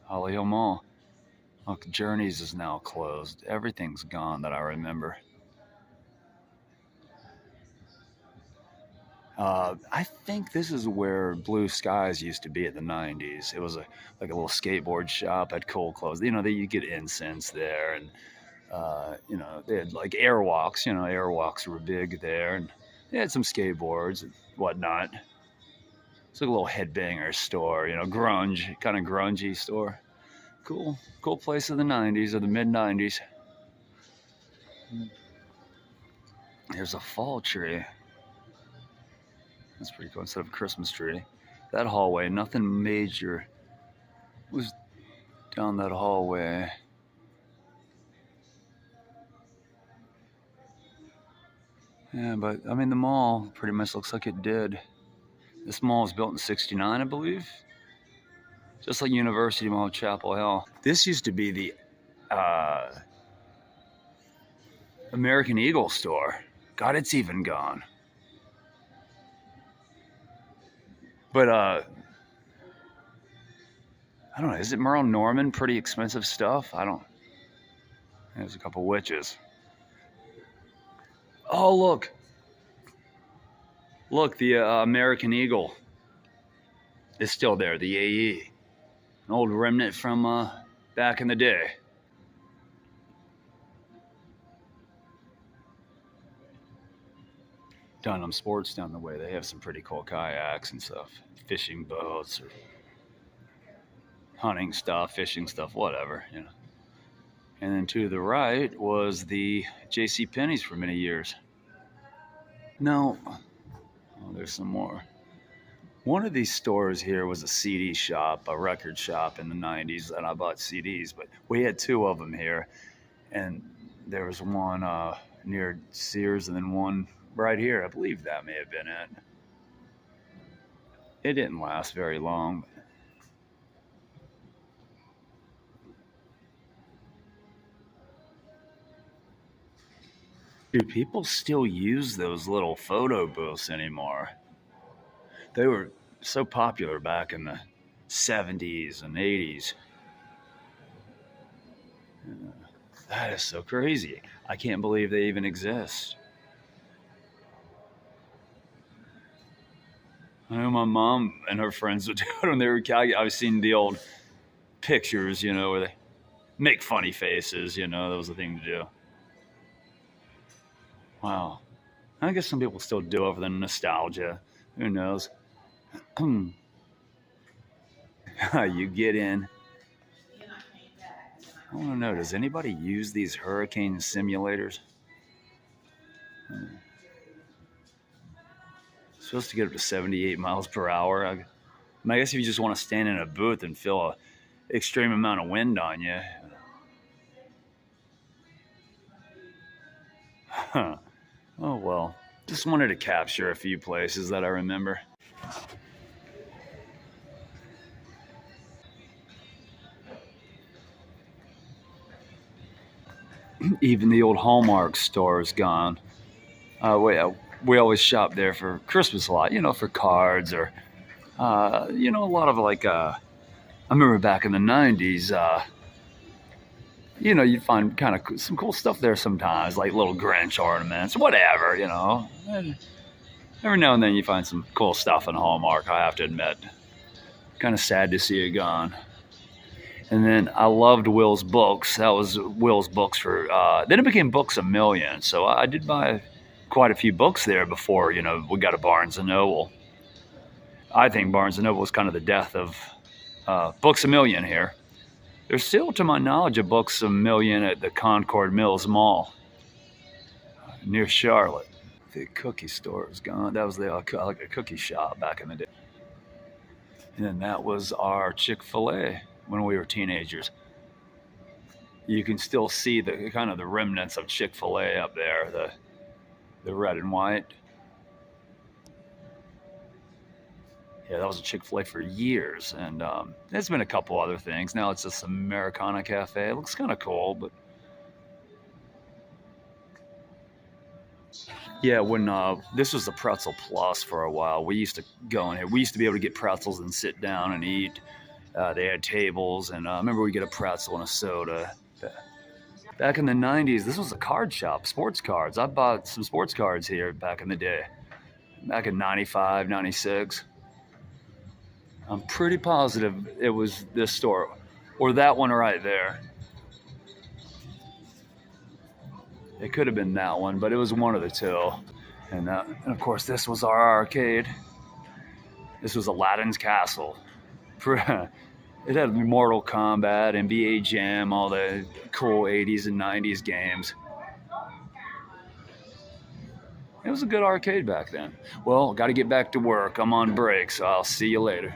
Holly Hill Mall. Look, Journeys is now closed. Everything's gone that I remember. I think this is where Blue Skies used to be at the 90s. It was like a little skateboard shop, had cool clothes. You get incense there, and they had like airwalks. Airwalks were big there, and they had some skateboards and whatnot. It's like a little headbanger store, grunge, kind of grungy store. Cool place of the 90s or the mid 90s. There's a fall tree. That's pretty cool. Instead of a Christmas tree. That hallway, nothing major was down that hallway. Yeah, but I mean, the mall pretty much looks like it did. This mall was built in '69, I believe. Just like University Mall, Chapel Hill. This used to be the American Eagle store. God, it's even gone. But I don't know. Is it Merle Norman? Pretty expensive stuff. I don't. There's a couple witches. Oh, look, the American Eagle is still there. The AE, an old remnant from back in the day. Dunham Sports down the way. They have some pretty cool kayaks and stuff, fishing boats or hunting stuff, fishing stuff, whatever. And then to the right was the J.C. Penney's for many years. No, there's some more. One of these stores here was a CD shop, a record shop in the 90s, and I bought CDs, but we had two of them here. And there was one near Sears and then one right here. I believe that may have been it. It didn't last very long. Do people still use those little photo booths anymore? They were so popular back in the 70s and 80s. That is so crazy. I can't believe they even exist. I know my mom and her friends would do it when they were. I've seen the old pictures, where they make funny faces. That was the thing to do. Wow. I guess some people still do it for the nostalgia. Who knows? You get in. I want to know, does anybody use these hurricane simulators? Supposed to get up to 78 miles per hour. I guess if you just want to stand in a booth and feel an extreme amount of wind on you. Huh. Oh, well. Just wanted to capture a few places that I remember. Even the old Hallmark store is gone. We always shop there for Christmas a lot, for cards or, a lot of I remember back in the 90s, you'd find kind of some cool stuff there sometimes, like little Grinch ornaments, whatever, And every now and then you find some cool stuff in Hallmark, I have to admit. Kind of sad to see it gone. And then I loved Will's Books. That was Will's Books for, then it became Books A Million. So I did buy quite a few books there before, we got a Barnes & Noble. I think Barnes & Noble was kind of the death of Books A Million here. There's still, to my knowledge, a Books A Million at the Concord Mills Mall near Charlotte. The cookie store is gone. That was like a cookie shop back in the day. And then that was our Chick-fil-A when we were teenagers. You can still see the kind of the remnants of Chick-fil-A up there, the red and white. Yeah, that was a Chick-fil-A for years, and there's been a couple other things. Now it's just Americana Cafe. It looks kind of cool, but yeah, when this was the Pretzel Plus for a while, we used to go in here. We used to be able to get pretzels and sit down and eat. They had tables, and I remember we get a pretzel and a soda. Back in the 90s, this was a card shop, sports cards. I bought some sports cards here back in the day, back in 95, 96. I'm pretty positive it was this store, or that one right there. It could have been that one, but it was one of the two. And of course, this was our arcade. This was Aladdin's Castle. It had Mortal Kombat, NBA Jam, all the cool 80s and 90s games. It was a good arcade back then. Well, got to get back to work. I'm on break, so I'll see you later.